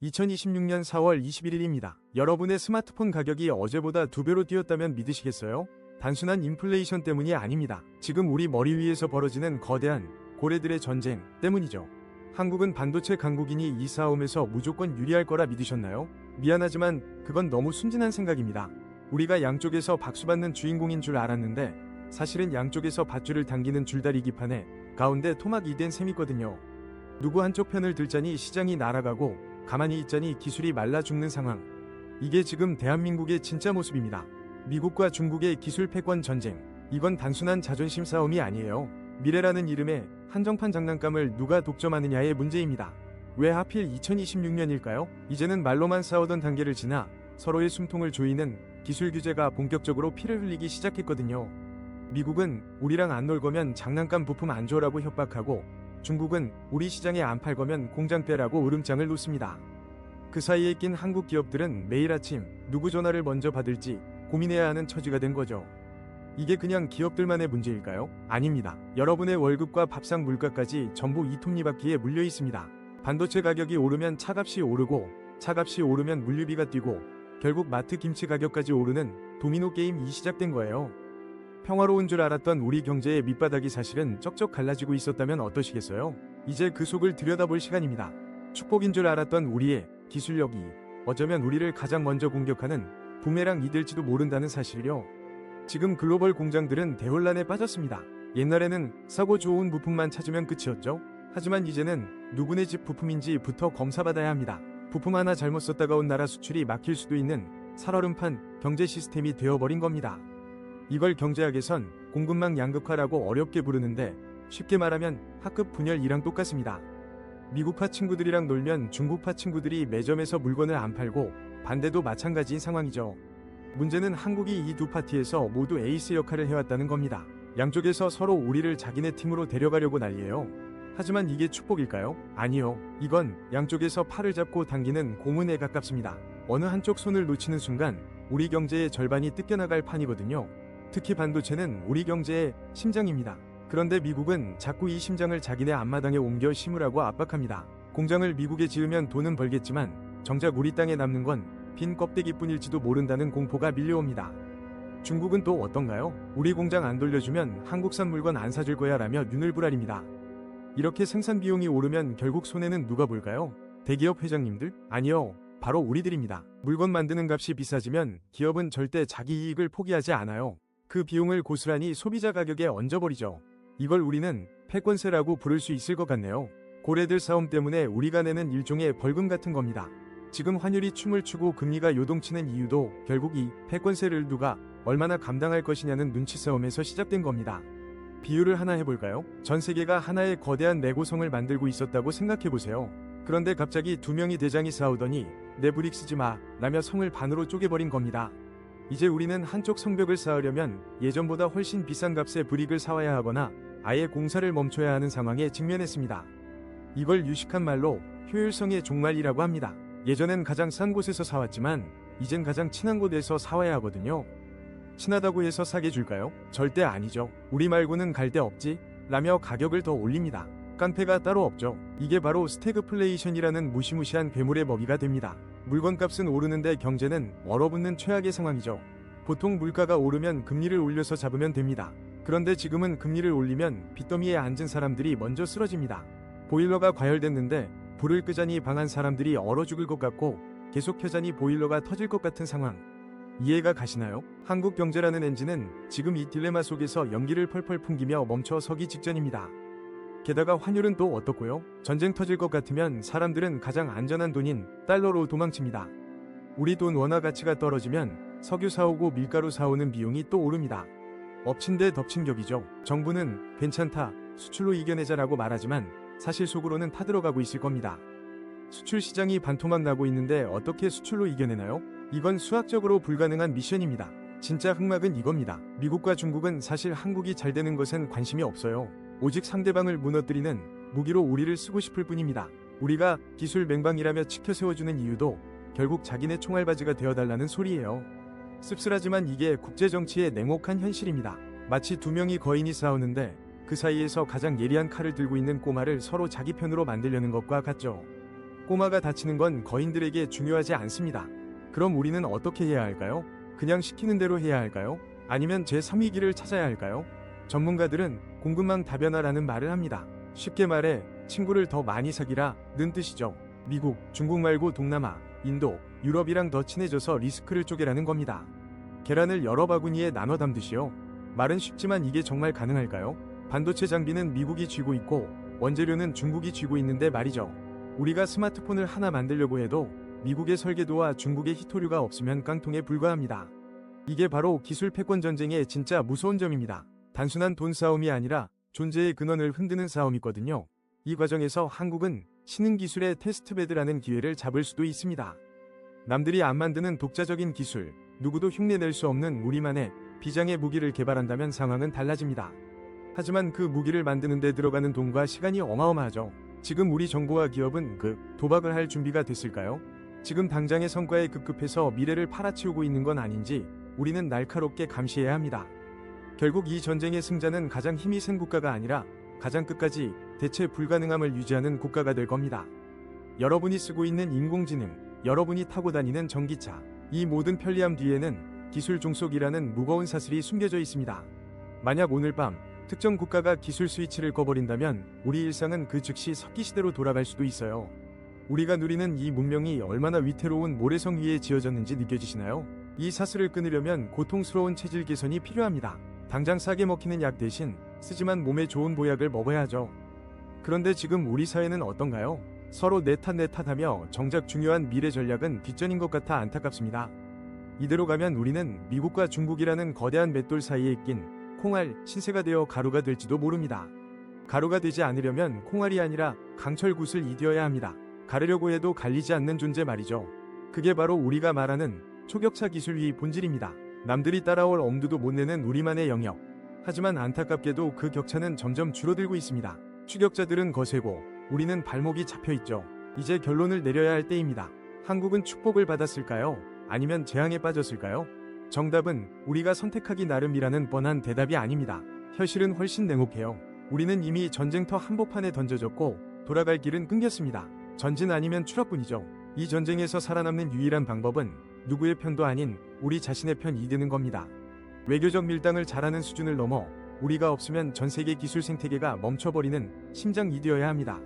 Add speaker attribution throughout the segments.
Speaker 1: 2026년 4월 21일입니다. 여러분의 스마트폰 가격이 어제보다 2배로 뛰었다면 믿으시겠어요? 단순한 인플레이션 때문이 아닙니다. 지금 우리 머리 위에서 벌어지는 거대한 고래들의 전쟁 때문이죠. 한국은 반도체 강국이니 이 싸움에서 무조건 유리할 거라 믿으셨나요? 미안하지만 그건 너무 순진한 생각입니다. 우리가 양쪽에서 박수받는 주인공인 줄 알았는데 사실은 양쪽에서 밧줄을 당기는 줄다리기 판에 가운데 토막이 된 셈이거든요. 누구 한쪽 편을 들자니 시장이 날아가고 가만히 있자니 기술이 말라 죽는 상황. 이게 지금 대한민국의 진짜 모습입니다. 미국과 중국의 기술 패권 전쟁. 이건 단순한 자존심 싸움이 아니에요. 미래라는 이름의 한정판 장난감을 누가 독점하느냐의 문제입니다. 왜 하필 2026년일까요? 이제는 말로만 싸우던 단계를 지나 서로의 숨통을 조이는 기술 규제가 본격적으로 피를 흘리기 시작했거든요. 미국은 우리랑 안 놀 거면 장난감 부품 안 줘라고 협박하고 중국은 우리 시장에 안 팔 거면 공장 빼라고 으름장을 놓습니다. 그 사이에 낀 한국 기업들은 매일 아침 누구 전화를 먼저 받을지 고민해야 하는 처지가 된 거죠. 이게 그냥 기업들만의 문제일까요? 아닙니다. 여러분의 월급과 밥상 물가까지 전부 이 톱니바퀴에 물려 있습니다. 반도체 가격이 오르면 차값이 오르고 차값이 오르면 물류비가 뛰고 결국 마트 김치 가격까지 오르는 도미노 게임이 시작된 거예요. 평화로운 줄 알았던 우리 경제의 밑바닥이 사실은 쩍쩍 갈라지고 있었다면 어떠시겠어요? 이제 그 속을 들여다볼 시간입니다. 축복인 줄 알았던 우리의 기술력이 어쩌면 우리를 가장 먼저 공격하는 부메랑이 될지도 모른다는 사실이요. 지금 글로벌 공장들은 대혼란에 빠졌습니다. 옛날에는 싸고 좋은 부품만 찾으면 끝이었죠. 하지만 이제는 누구네 집 부품인지부터 검사받아야 합니다. 부품 하나 잘못 썼다가 온 나라 수출이 막힐 수도 있는 살얼음판 경제 시스템이 되어버린 겁니다. 이걸 경제학에선 공급망 양극화라고 어렵게 부르는데 쉽게 말하면 학급 분열이랑 똑같습니다. 미국파 친구들이랑 놀면 중국파 친구들이 매점에서 물건을 안 팔고 반대도 마찬가지인 상황이죠. 문제는 한국이 이 두 파티에서 모두 에이스 역할을 해왔다는 겁니다. 양쪽에서 서로 우리를 자기네 팀으로 데려가려고 난리예요. 하지만 이게 축복일까요? 아니요. 이건 양쪽에서 팔을 잡고 당기는 고문에 가깝습니다. 어느 한쪽 손을 놓치는 순간 우리 경제의 절반이 뜯겨나갈 판이거든요. 특히 반도체는 우리 경제의 심장입니다. 그런데 미국은 자꾸 이 심장을 자기네 앞마당에 옮겨 심으라고 압박합니다. 공장을 미국에 지으면 돈은 벌겠지만 정작 우리 땅에 남는 건 빈 껍데기뿐일지도 모른다는 공포가 밀려옵니다. 중국은 또 어떤가요? 우리 공장 안 돌려주면 한국산 물건 안 사줄 거야 라며 눈을 부라립니다. 이렇게 생산 비용이 오르면 결국 손해는 누가 볼까요? 대기업 회장님들? 아니요. 바로 우리들입니다. 물건 만드는 값이 비싸지면 기업은 절대 자기 이익을 포기하지 않아요. 그 비용을 고스란히 소비자 가격에 얹어버리죠. 이걸 우리는 패권세라고 부를 수 있을 것 같네요. 고래들 싸움 때문에 우리가 내는 일종의 벌금 같은 겁니다. 지금 환율이 춤을 추고 금리가 요동치는 이유도 결국 이 패권세를 누가 얼마나 감당할 것이냐는 눈치 싸움에서 시작된 겁니다. 비유를 하나 해볼까요? 전 세계가 하나의 거대한 내고성을 만들고 있었다고 생각해보세요. 그런데 갑자기 두 명이 대장이 싸우더니 내 브릭 쓰지 마 라며 성을 반으로 쪼개버린 겁니다. 이제 우리는 한쪽 성벽을 쌓으려면 예전보다 훨씬 비싼 값에 브릭을 사와야 하거나 아예 공사를 멈춰야 하는 상황에 직면했습니다. 이걸 유식한 말로 효율성의 종말이라고 합니다. 예전엔 가장 싼 곳에서 사왔지만 이젠 가장 친한 곳에서 사와야 하거든요. 친하다고 해서 사게 줄까요? 절대 아니죠. 우리 말고는 갈 데 없지? 라며 가격을 더 올립니다. 깡패가 따로 없죠. 이게 바로 스태그플레이션이라는 무시무시한 괴물의 먹이가 됩니다. 물건값은 오르는데 경제는 얼어붙는 최악의 상황이죠. 보통 물가가 오르면 금리를 올려서 잡으면 됩니다. 그런데 지금은 금리를 올리면 빚더미에 앉은 사람들이 먼저 쓰러집니다. 보일러가 과열됐는데 불을 끄자니 방안 사람들이 얼어 죽을 것 같고 계속 켜자니 보일러가 터질 것 같은 상황. 이해가 가시나요? 한국 경제라는 엔진은 지금 이 딜레마 속에서 연기를 펄펄 풍기며 멈춰 서기 직전입니다. 게다가 환율은 또 어떻고요? 전쟁 터질 것 같으면 사람들은 가장 안전한 돈인 달러로 도망칩니다. 우리 돈 원화 가치가 떨어지면 석유 사오고 밀가루 사오는 비용이 또 오릅니다. 엎친 데 덮친 격이죠. 정부는 괜찮다, 수출로 이겨내자라고 말하지만 사실 속으로는 타들어가고 있을 겁니다. 수출 시장이 반토막 나고 있는데 어떻게 수출로 이겨내나요? 이건 수학적으로 불가능한 미션입니다. 진짜 흑막은 이겁니다. 미국과 중국은 사실 한국이 잘 되는 것엔 관심이 없어요. 오직 상대방을 무너뜨리는 무기로 우리를 쓰고 싶을 뿐입니다. 우리가 기술 맹방이라며 치켜 세워주는 이유도 결국 자기네 총알바지가 되어달라는 소리예요. 씁쓸하지만 이게 국제정치의 냉혹한 현실입니다. 마치 두 명이 거인이 싸우는데 그 사이에서 가장 예리한 칼을 들고 있는 꼬마를 서로 자기 편으로 만들려는 것과 같죠. 꼬마가 다치는 건 거인들에게 중요하지 않습니다. 그럼 우리는 어떻게 해야 할까요? 그냥 시키는 대로 해야 할까요? 아니면 제3위기를 찾아야 할까요? 전문가들은 공급망 다변화라는 말을 합니다. 쉽게 말해 친구를 더 많이 사귀라는 뜻이죠. 미국, 중국 말고 동남아, 인도, 유럽이랑 더 친해져서 리스크를 쪼개라는 겁니다. 계란을 여러 바구니에 나눠 담듯이요. 말은 쉽지만 이게 정말 가능할까요? 반도체 장비는 미국이 쥐고 있고 원재료는 중국이 쥐고 있는데 말이죠. 우리가 스마트폰을 하나 만들려고 해도 미국의 설계도와 중국의 희토류가 없으면 깡통에 불과합니다. 이게 바로 기술 패권 전쟁의 진짜 무서운 점입니다. 단순한 돈 싸움이 아니라 존재의 근원을 흔드는 싸움이거든요. 이 과정에서 한국은 신흥 기술의 테스트베드라는 기회를 잡을 수도 있습니다. 남들이 안 만드는 독자적인 기술, 누구도 흉내낼 수 없는 우리만의 비장의 무기를 개발한다면 상황은 달라집니다. 하지만 그 무기를 만드는 데 들어가는 돈과 시간이 어마어마하죠. 지금 우리 정부와 기업은 그 도박을 할 준비가 됐을까요? 지금 당장의 성과에 급급해서 미래를 팔아치우고 있는 건 아닌지 우리는 날카롭게 감시해야 합니다. 결국 이 전쟁의 승자는 가장 힘이 센 국가가 아니라 가장 끝까지 대체 불가능함을 유지하는 국가가 될 겁니다. 여러분이 쓰고 있는 인공지능, 여러분이 타고 다니는 전기차, 이 모든 편리함 뒤에는 기술 종속이라는 무거운 사슬이 숨겨져 있습니다. 만약 오늘 밤 특정 국가가 기술 스위치를 꺼버린다면 우리 일상은 그 즉시 석기시대로 돌아갈 수도 있어요. 우리가 누리는 이 문명이 얼마나 위태로운 모래성 위에 지어졌는지 느껴지시나요? 이 사슬을 끊으려면 고통스러운 체질 개선이 필요합니다. 당장 싸게 먹히는 약 대신 쓰지만 몸에 좋은 보약을 먹어야 하죠. 그런데 지금 우리 사회는 어떤가요? 서로 내 탓 하며 정작 중요한 미래 전략은 뒷전인 것 같아 안타깝습니다. 이대로 가면 우리는 미국과 중국이라는 거대한 맷돌 사이에 낀 콩알, 신세가 되어 가루가 될지도 모릅니다. 가루가 되지 않으려면 콩알이 아니라 강철굿을 이디어야 합니다. 가르려고 해도 갈리지 않는 존재 말이죠. 그게 바로 우리가 말하는 초격차 기술의 본질입니다. 남들이 따라올 엄두도 못 내는 우리만의 영역. 하지만 안타깝게도 그 격차는 점점 줄어들고 있습니다. 추격자들은 거세고 우리는 발목이 잡혀있죠. 이제 결론을 내려야 할 때입니다. 한국은 축복을 받았을까요? 아니면 재앙에 빠졌을까요? 정답은 우리가 선택하기 나름이라는 뻔한 대답이 아닙니다. 현실은 훨씬 냉혹해요. 우리는 이미 전쟁터 한복판에 던져졌고 돌아갈 길은 끊겼습니다. 전진 아니면 추락뿐이죠. 이 전쟁에서 살아남는 유일한 방법은 누구의 편도 아닌 우리 자신의 편이 되는 겁니다. 외교적 밀당을 잘하는 수준을 넘어 우리가 없으면 전 세계 기술 생태계가 멈춰버리는 심장이 되어야 합니다.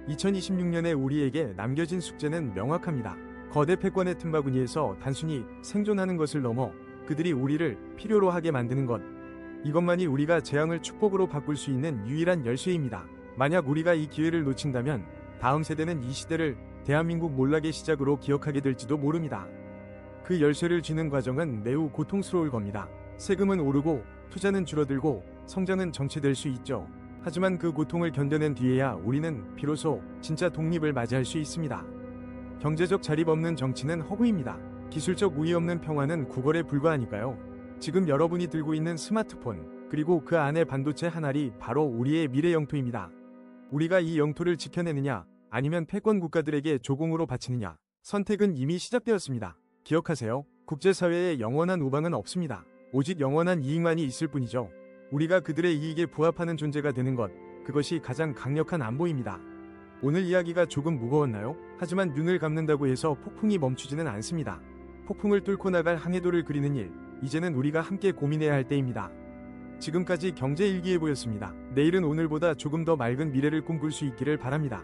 Speaker 1: 2026년에 우리에게 남겨진 숙제는 명확합니다. 거대 패권의 틈바구니에서 단순히 생존하는 것을 넘어 그들이 우리를 필요로 하게 만드는 것. 이것만이 우리가 재앙을 축복으로 바꿀 수 있는 유일한 열쇠입니다. 만약 우리가 이 기회를 놓친다면 다음 세대는 이 시대를 대한민국 몰락의 시작으로 기억하게 될지도 모릅니다. 그 열쇠를 쥐는 과정은 매우 고통스러울 겁니다. 세금은 오르고 투자는 줄어들고 성장은 정체될 수 있죠. 하지만 그 고통을 견뎌낸 뒤에야 우리는 비로소 진짜 독립을 맞이할 수 있습니다. 경제적 자립 없는 정치는 허구입니다. 기술적 우위 없는 평화는 구걸에 불과하니까요. 지금 여러분이 들고 있는 스마트폰, 그리고 그 안에 반도체 한 알이 바로 우리의 미래 영토입니다. 우리가 이 영토를 지켜내느냐, 아니면 패권 국가들에게 조공으로 바치느냐, 선택은 이미 시작되었습니다. 기억하세요. 국제사회에 영원한 우방은 없습니다. 오직 영원한 이익만이 있을 뿐이죠. 우리가 그들의 이익에 부합하는 존재가 되는 것, 그것이 가장 강력한 안보입니다. 오늘 이야기가 조금 무거웠나요? 하지만 눈을 감는다고 해서 폭풍이 멈추지는 않습니다. 폭풍을 뚫고 나갈 항해도를 그리는 일, 이제는 우리가 함께 고민해야 할 때입니다. 지금까지 경제일기예보였습니다. 내일은 오늘보다 조금 더 맑은 미래를 꿈꿀 수 있기를 바랍니다.